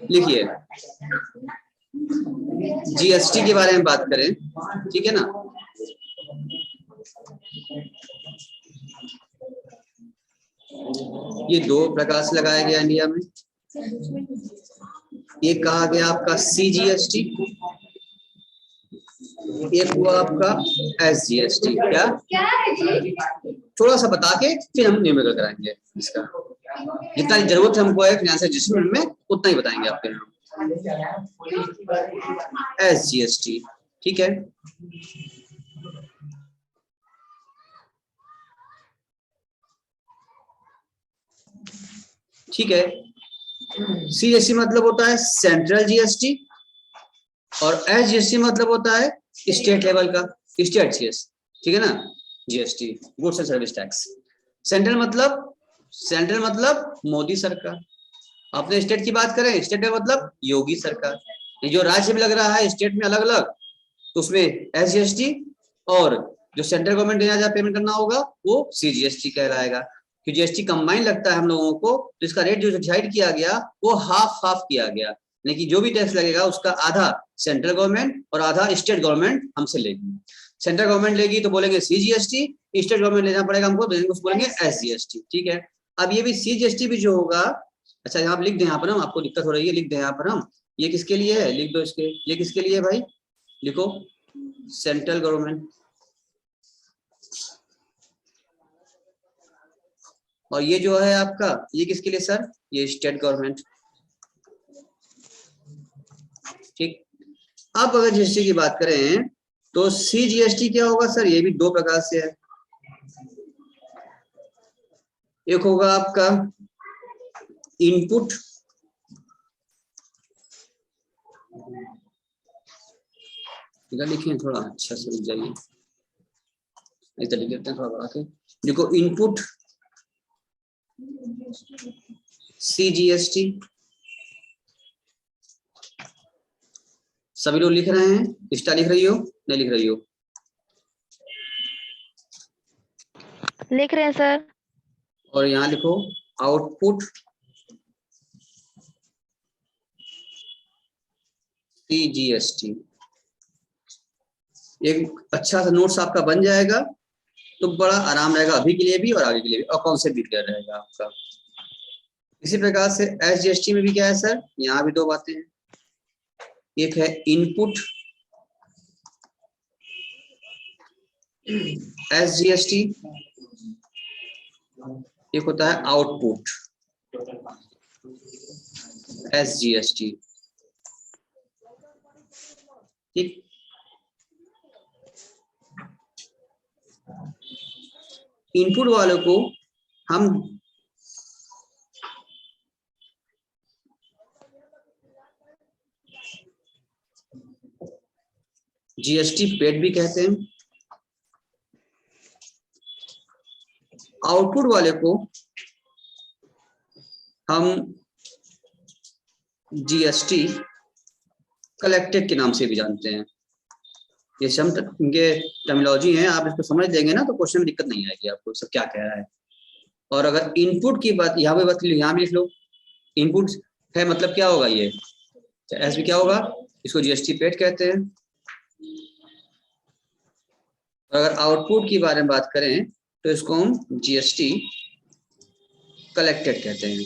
लिखिए, जीएसटी के बारे में बात करें, ठीक है ना। ये दो प्रकार से लगाया गया इंडिया में। एक कहा गया आपका सीजीएसटी, एक हुआ आपका एसजीएसटी। क्या थोड़ा सा बता के फिर हम न्यूमेरिकल कराएंगे इसका। जितना जरूरत है हमको है फाइनेंशियल एडजस्टमेंट में उतना ही बताएंगे आपके यहाँ। एसजीएसटी, ठीक है। ठीक है, सीजीएसटी मतलब होता है सेंट्रल जीएसटी और एसजीएसटी मतलब होता है स्टेट लेवल का, स्टेट जीएस, ठीक है ना। GST goods and service tax. Central मतलब मोदी सरकार। अपने स्टेट की बात करें, स्टेट में मतलब योगी सरकार। ये जो राज्य में लग रहा है स्टेट में अलग अलग, तो उसमें एसजीएसटी और जो सेंट्रल गवर्नमेंट यहाँ जहाँ पेमेंट करना होगा वो सीजीएसटी कहलाएगा। कि जीएसटी कंबाइन लगता है हम लोगों को, तो इसका रेट जो डिसाइड किया गया वो हाफ हाफ किया गया, लेकिन जो भी टैक्स लगेगा उसका आधा सेंट्रल गवर्नमेंट और आधा स्टेट गवर्नमेंट हमसे लेगी। सेंट्रल गवर्नमेंट लेगी तो बोलेंगे सीजीएसटी, स्टेट गवर्नमेंट लेना पड़ेगा हमको तो बोलेंगे एसजीएसटी, ठीक है। अब ये भी सीजीएसटी भी जो होगा, अच्छा यहाँ लिख दें, यहाँ पर हम, आपको दिक्कत हो रही है लिख दें यहाँ पर हम, ये किसके लिए है लिख दो इसके, ये किसके लिए है भाई, लिखो सेंट्रल गवर्नमेंट, और ये जो है आपका ये किसके लिए सर, ये स्टेट गवर्नमेंट, ठीक। अब अगर जीएसटी की बात करें तो सीजीएसटी क्या होगा सर, ये भी दो प्रकार से है। एक होगा आपका इनपुट, लिखें थोड़ा अच्छा से लिख जाइए, इधर लिख देते हैं थोड़ा बढ़ा के, देखो इनपुट सीजीएसटी, सभी लोग लिख रहे हैं, इष्टा लिख रही हो नहीं लिख रही हो, लिख रहे हैं सर। और यहाँ लिखो आउटपुट सीजीएसटी। एक अच्छा सा नोट्स आपका बन जाएगा तो बड़ा आराम रहेगा अभी के लिए भी और आगे के लिए भी, और कॉन्सेप्ट भी क्लियर रहेगा आपका। इसी प्रकार से एसजीएसटी में भी क्या है सर, यहाँ भी दो बातें हैं, एक है इनपुट एसजीएसटी, एक होता है आउटपुट एसजीएसटी, ठीक। इनपुट वालों को हम जीएसटी पेड भी कहते हैं, आउटपुट वाले को हम जीएसटी कलेक्टेड के नाम से भी जानते हैं। ये सब इनके टर्मिनोलॉजी हैं, आप इसको समझ लेंगे ना तो क्वेश्चन में दिक्कत नहीं आएगी आपको सब क्या कह रहा है। और अगर इनपुट की बात यहाँ पे बात यहाँ भी लिख लो, इनपुट है मतलब क्या होगा, ये एस भी क्या होगा, इसको जीएसटी पेड कहते हैं। अगर आउटपुट की बारे में बात करें तो इसको हम जीएसटी कलेक्टेड कहते हैं।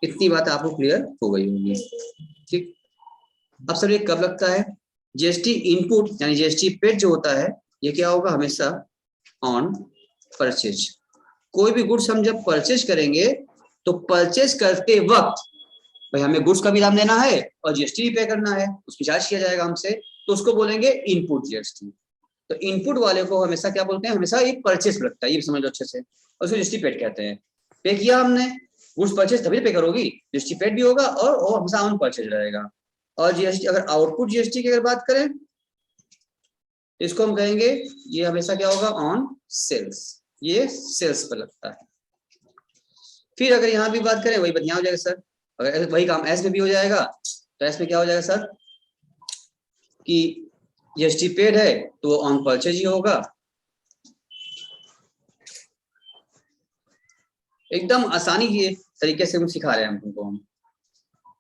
इतनी बात आपको क्लियर हो गई होगी, ठीक। अब सर ये कब लगता है, जीएसटी इनपुट यानी जीएसटी पेड जो होता है ये क्या होगा, हमेशा ऑन परचेज। कोई भी गुड्स हम जब परचेज करेंगे तो परचेज करते वक्त भाई हमें गुड्स का भी दाम देना है और जीएसटी भी पे करना है, उसकी चार्ज किया जाएगा हमसे, तो उसको बोलेंगे इनपुट जीएसटी। तो इनपुट वाले को हमेशा क्या बोलते हैं, हमेशा एक परचेज लगता है, ये भी समझ लो अच्छे से, और उसको जीएसटी पेड कहते हैं। पे किया हमने गुड्स परचेज तभी पे करोगी, जीएसटी पेड भी होगा और हमेशा ऑन परचेज रहेगा। और जीएसटी अगर आउटपुट जीएसटी की अगर बात करें तो इसको हम कहेंगे ये हमेशा क्या होगा, ऑन सेल्स, ये सेल्स पर लगता है। फिर अगर यहाँ भी बात करें वही बढ़िया हो जाएगा सर, अगर वही काम एस में भी हो जाएगा तो एस में क्या हो जाएगा सर कि जीएसटी पेड है तो ऑन परचेज ही होगा, एकदम आसानी के तरीके से हम सिखा रहे हैं हम तुमको हम।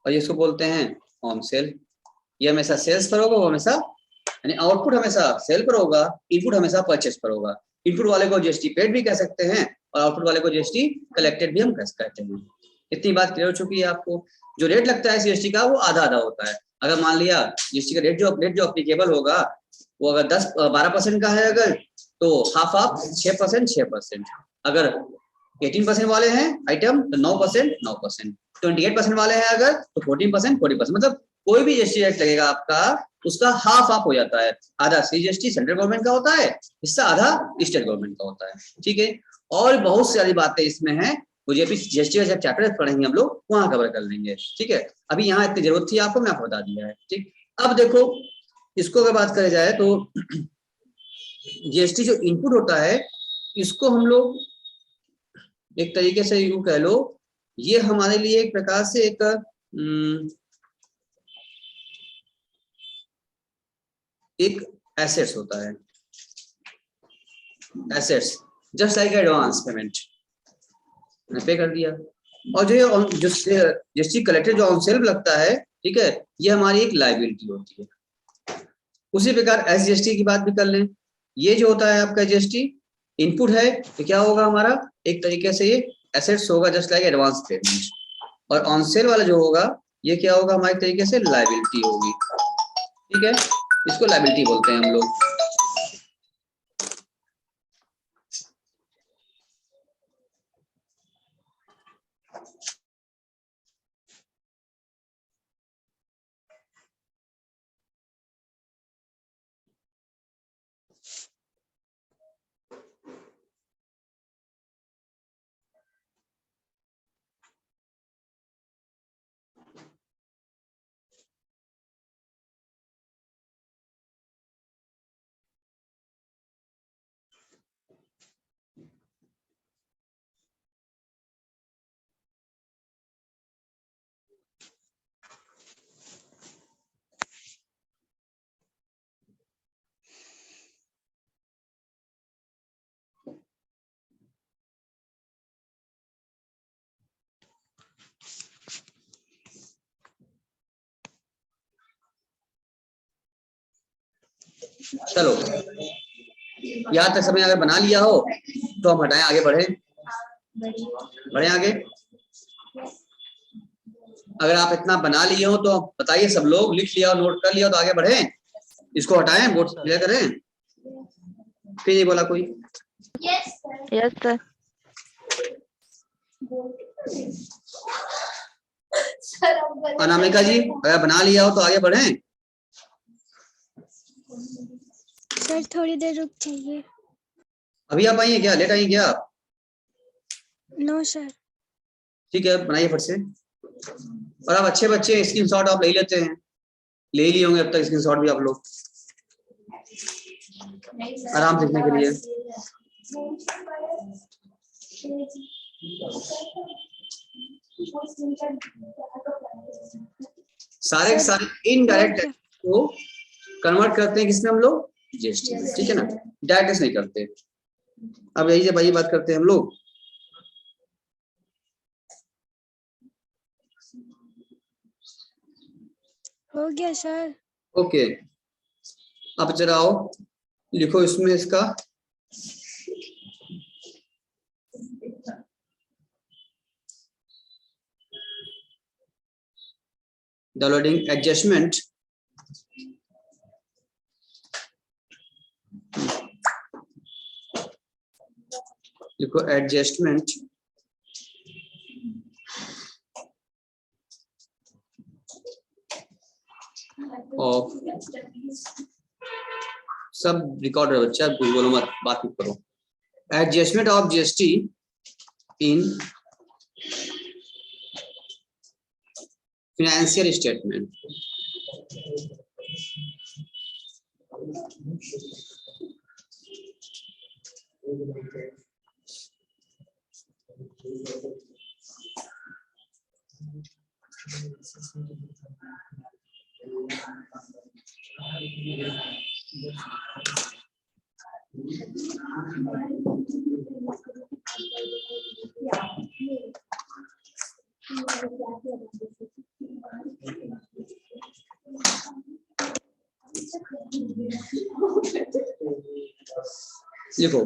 और इसको बोलते हैं ऑन सेल। ये हमेशा सेल्स पर होगा, वो हमेशा यानी आउटपुट हमेशा सेल पर होगा, इनपुट हमेशा परचेस पर होगा। इनपुट वाले को जीएसटी पेड भी कह सकते हैं और आउटपुट वाले को जीएसटी कलेक्टेड भी हम कहते हैं। इतनी बात क्लियर हो चुकी है आपको। जो रेट लगता है जीएसटी का वो आधा आधा होता है। अगर मान लिया जीएसटी का रेट जो अप्लीकेबल होगा वो अगर 12% का है अगर, तो हाफ हाफ 6%, 6%। अगर 18% वाले हैं आइटम तो 9%, 9%। 28% वाले हैं अगर तो 14%, 40%। मतलब कोई भी जीएसटी रेट लगेगा आपका उसका हाफ हाफ हो जाता है। आधा सीजीएसटी सेंट्रल गवर्नमेंट का होता है, हिस्सा आधा स्टेट गवर्नमेंट का होता है। ठीक है, और बहुत सारी बातें इसमें हैं, मुझे भी जीएसटी का जब चैप्टर पढ़ेंगे हम लोग वहां कवर कर लेंगे। ठीक है, अभी यहाँ इतनी जरूरत थी आपको, मैं आपको बता दिया है। ठीक, अब देखो इसको अगर बात करें जाए तो जीएसटी जो इनपुट होता है इसको हम लोग एक तरीके से यूं कह लो, ये हमारे लिए एक प्रकार से एक एसेट्स होता है। Assets just like advance payment, पे कर दिया। और जो जीएसटी कलेक्टेड जो ऑन सेल लगता है, ठीक है, ये हमारी एक लायबिलिटी होती है। उसी प्रकार एसजीएसटी की बात भी कर लें, ये जो होता है आपका जीएसटी इनपुट है तो क्या होगा हमारा एक तरीके से ये एसेट्स होगा जस्ट लाइक एडवांस पेमेंट। और ऑन सेल वाला जो होगा ये क्या होगा हमारे तरीके से लायबिलिटी होगी। ठीक है, इसको लायबिलिटी बोलते हैं हम लोग। चलो यहाँ तक समय अगर बना लिया हो तो हम हटाएं, आगे बढ़े आगे। अगर आप इतना बना लिए हो तो बताइए, सब लोग लिख लिया और नोट कर लिया तो आगे बढ़े, इसको हटाएं, बोर्ड क्लियर करें। फिर नहीं बोला कोई? Yes sir. अनामिका जी अगर बना लिया हो तो आगे बढ़ें। सर थोड़ी देर रुक जाइए। अभी आप आइए क्या, लेट आइए क्या आप? No sir. ठीक है, बनाइए फट से। और आप अच्छे बच्चे स्क्रीनशॉट आप ले लेते हैं, ले लिए होंगे अब तक स्क्रीनशॉट भी आप लोग आराम सीखने के लिए। सारे सारे इनडायरेक्ट को कन्वर्ट करते हैं किसमें हम लोग, जीएसटी में। ठीक है ना, डायरेक्ट नहीं करते। अब यही से भाई बात करते हैं हम लोग। हो गया सर। ओके, अब जरा आओ लिखो इसमें इसका डाउनलोडिंग एडजस्टमेंट। लिखो एडजस्टमेंट ऑफ, सब रिकॉर्ड है बच्चा, बोलो मत, बात मत करो। Adjustment of GST in financial statement. लिखो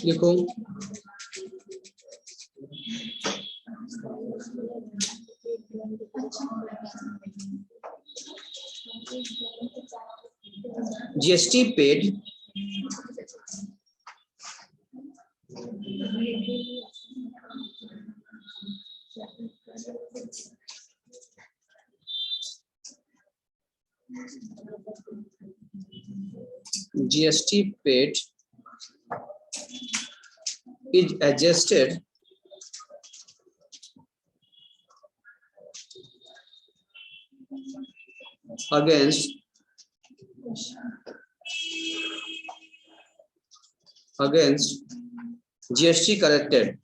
लिखो GST paid GST paid is adjusted against GST collected.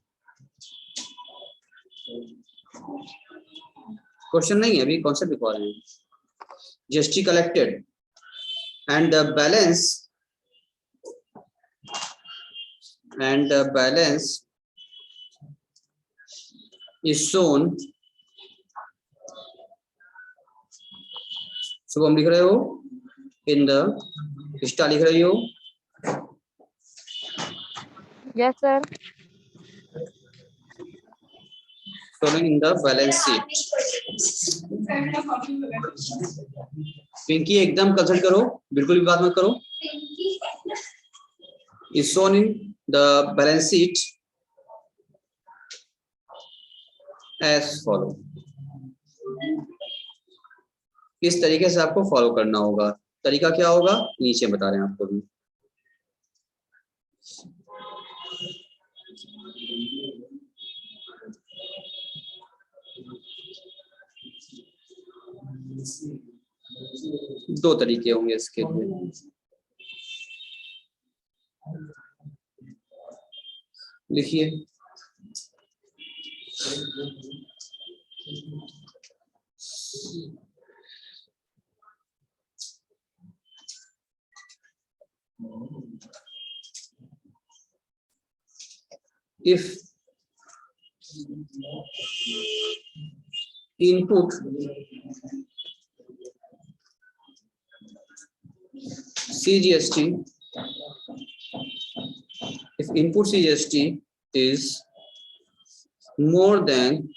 Question नहीं है, अभी कॉन्सेप्ट लिखवा रहे हैं. GST collected and the balance is shown. Shubham लिख रहे हो इन द स्टा लिख रही हो. Yes, sir. Showing in the balance sheet. Pinky एकदम कंसल्ट करो, बिल्कुल भी बात मत करो. Is shown in the balance sheet as follow. इस तरीके से आपको फॉलो करना होगा. तरीका क्या होगा नीचे बता रहे हैं आपको भी. दो तरीके होंगे इसके लिए. लिखिए if input CGST, if input CGST is more than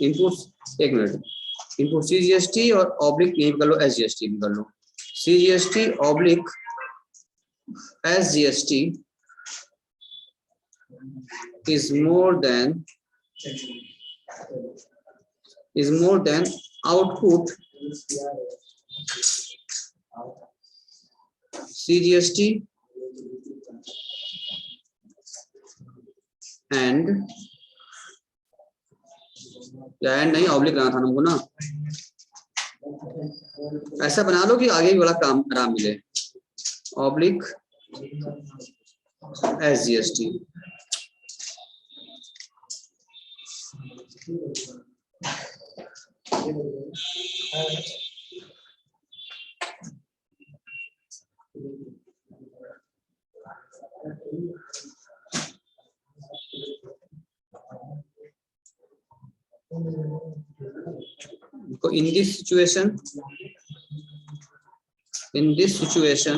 input, एक मिनट, इनपुट CGST और ऑब्लिक यही कर लो, SGST भी कर लो. CGST oblique SGST is more than output CGST and नहीं ऑब्लिक रहना था हमको ना. ऐसा बना लो कि आगे भी बड़ा काम आराम मिले. Oblique SGST. In this situation,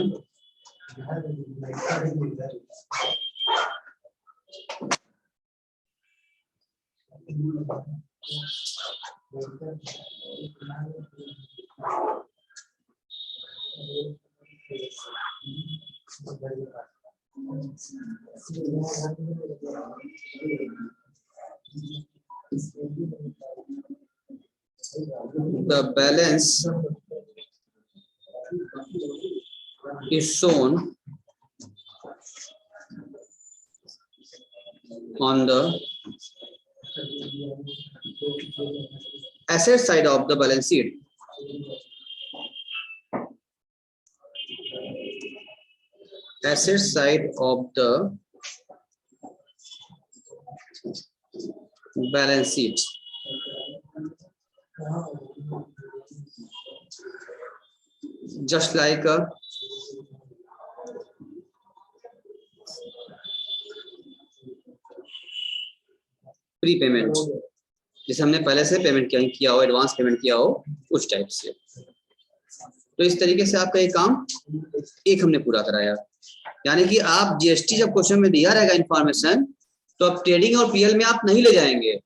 the balance is shown on the asset side of the balance sheet. Asset side of the balance sheet. Just like a prepayment, जैसे हमने पहले से पेमेंट किया हो, एडवांस पेमेंट किया हो, उस टाइप से। तो इस तरीके से आपका ये काम एक हमने पूरा कराया। यानी कि आप जीएसटी जब क्वेश्चन में दिया रहेगा इंफॉर्मेशन, तो आप ट्रेडिंग और पीएल में आप नहीं ले जाएंगे,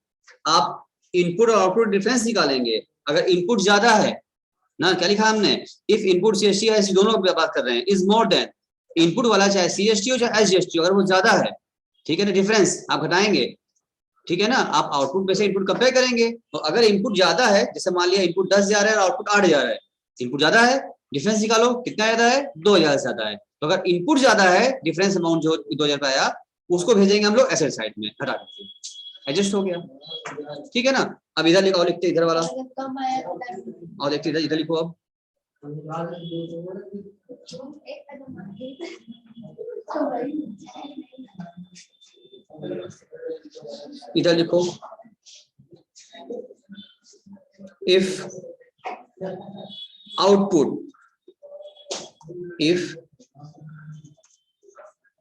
आप इनपुट और आउटपुट डिफरेंस निकालेंगे। अगर इनपुट ज्यादा है ना, क्या लिखा हमने, इफ इनपुट सीएसटी है, दोनों बात कर रहे हैं, इज मोर देन, इनपुट वाला चाहे सीएसटी हो चाहे एसजीएसटी हो, अगर वो ज्यादा है, ठीक है ना, डिफरेंस आप घटाएंगे, ठीक है ना, आप आउटपुट में से इनपुट कंपेयर करेंगे। तो अगर इनपुट ज्यादा है, जैसे मान लिया इनपुट 10,000 है और आउटपुट 8,000 है, इनपुट ज्यादा है, डिफरेंस निकालो कितना ज्यादा है, 2,000 से ज्यादा है। तो अगर इनपुट ज्यादा है, डिफरेंस अमाउंट जो 2,000 पे आया, उसको भेजेंगे हम लोग एसेट साइड में, हटा करके, एडजस्ट हो गया, ठीक है ना। अब इधर लिखो, लिखते इधर वाला, और देखते इधर, इधर लिखो अब, इधर लिखो, इफ आउटपुट, इफ,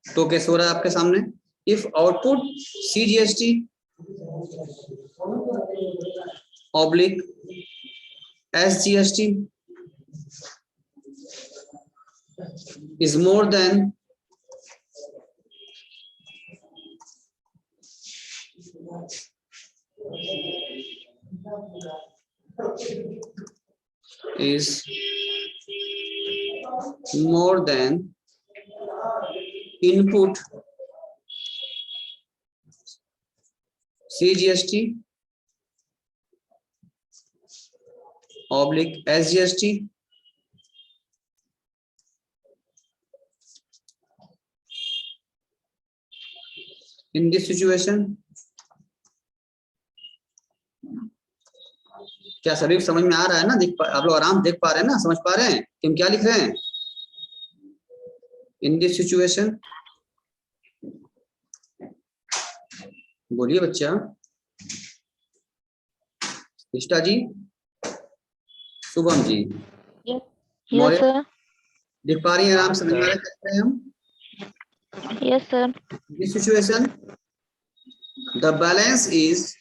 तो कैसे हो रहा है आपके सामने, if output CGST oblique SGST is more than input CGST oblique SGST in this situation। क्या सभी समझ में आ रहा है ना, आप लोग आराम देख पा रहे हैं ना, समझ पा रहे हैं कि हम क्या लिख रहे हैं। इन दिस सिचुएशन, बोलिए बच्चा, निष्ठा जी, शुभम जी, यस सर, देख पा रही हैं, आराम समझ में आ रहे हैं हम। Yes sir. This situation the balance is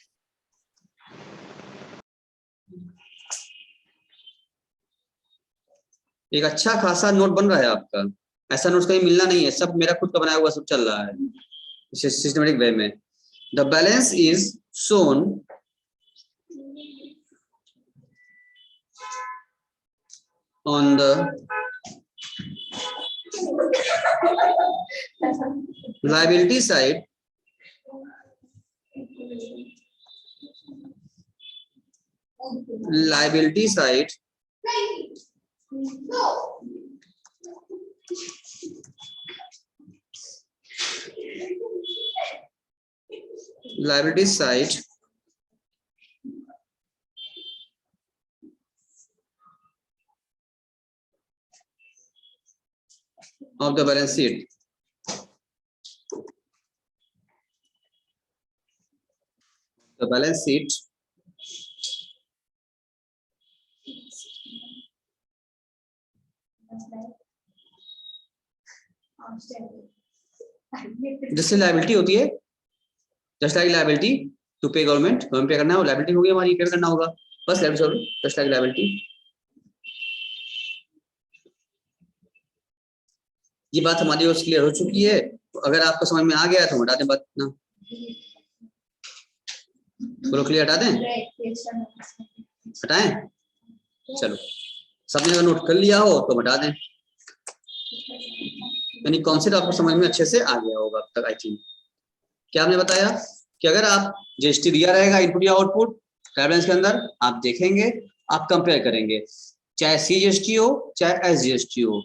एक अच्छा खासा नोट बन रहा है आपका, ऐसा नोट कहीं मिलना नहीं है, सब मेरा खुद का बनाया हुआ सब चल रहा है सिस्टमेटिक वे में। The balance is shown on the liability side of the balance sheet जैसे लायबिलिटी होती है, जस्ट लाइक लायबिलिटी टू पे गवर्नमेंट, गवर्नमेंट पे करना है, लायबिलिटी होगी हमारी, पे करना होगा, बस जस्ट लाइक लायबिलिटी। ये बात हमारी ओर क्लियर हो चुकी है। तो अगर आपको समझ में आ गया तो हटा दें बात ना, बोलो क्लियर, हटा दें, हटाएं, चलो सबने अगर नोट कर लिया हो तो हटा दें। यानी कॉन्सेप्ट आपको समझ में अच्छे से आ गया होगा अब तक। आई थिंक क्या आपने बताया कि अगर आप जीएसटी दिया रहेगा इनपुट या आउटपुट ट्रायल बैलेंस के अंदर, आप देखेंगे आप कंपेयर करेंगे, चाहे CGST हो चाहे SGST हो,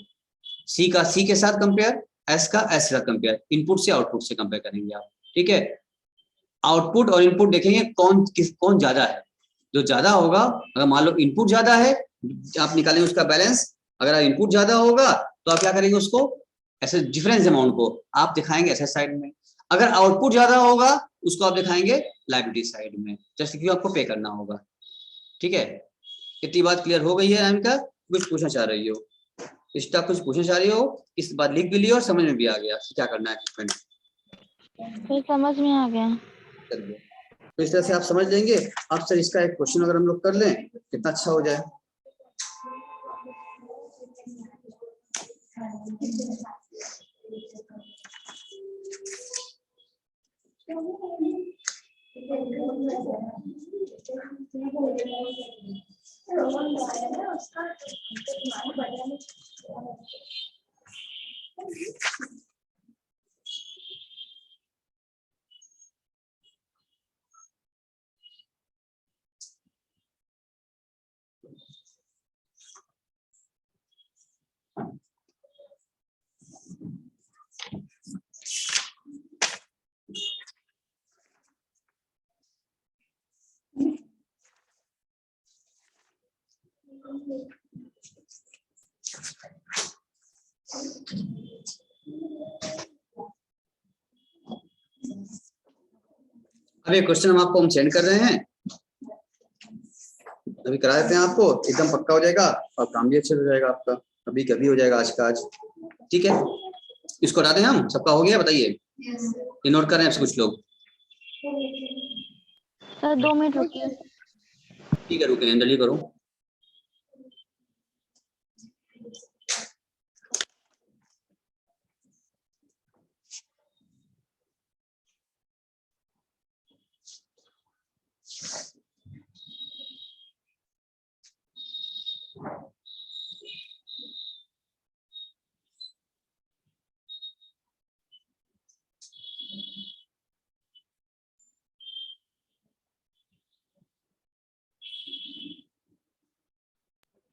सी का सी के साथ कंपेयर, एस का एस का कंपेयर, इनपुट से आउटपुट से कंपेयर करेंगे आप, ठीक है। आउटपुट और इनपुट देखेंगे कौन ज्यादा है, जो ज्यादा होगा, अगर मान लो इनपुट ज्यादा है आप निकालेंगे उसका बैलेंस, अगर इनपुट ज्यादा होगा तो आप क्या करेंगे, उसको ऐसे डिफरेंस अमाउंट को आप दिखाएंगे ऐसे साइड में, अगर आउटपुट ज्यादा होगा उसको आप दिखाएंगे लायबिलिटी साइड में, जैसे कि आपको पे करना होगा, ठीक है। इतनी बात क्लियर हो गई है अनामिका, कुछ पूछना चाह रही हो, इष्टा कुछ पूछना चाह रही हो, इस बात लिख भी लिया और समझ में भी आ गया क्या करना है ट्रीटमेंट, सर समझ में आ गया। चलिए तो इस तरह से आप समझ लेंगे। अब सर इसका एक क्वेश्चन अगर हम लोग कर लें कितना अच्छा हो जाए। अब ये क्वेश्चन हम सेंड कर रहे हैं, अभी करा देते हैं आपको, एकदम पक्का हो जाएगा और काम भी अच्छे से हो जाएगा आपका, अभी कभी हो जाएगा आज का आज, ठीक है। इसको हटा दें हम, सबका हो गया बताइए, ये नोट कर रहे हैं आपसे कुछ लोग, सर 2 मिनट रुकिए। ठीक है रुके जल्दी करो।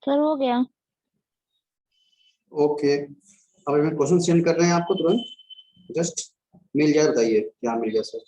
सर हो गया। ओके अब मैं क्वेश्चन सेंड कर रहे हैं आपको तुरंत, जस्ट मिल जाए बताइए क्या मिल गया सर।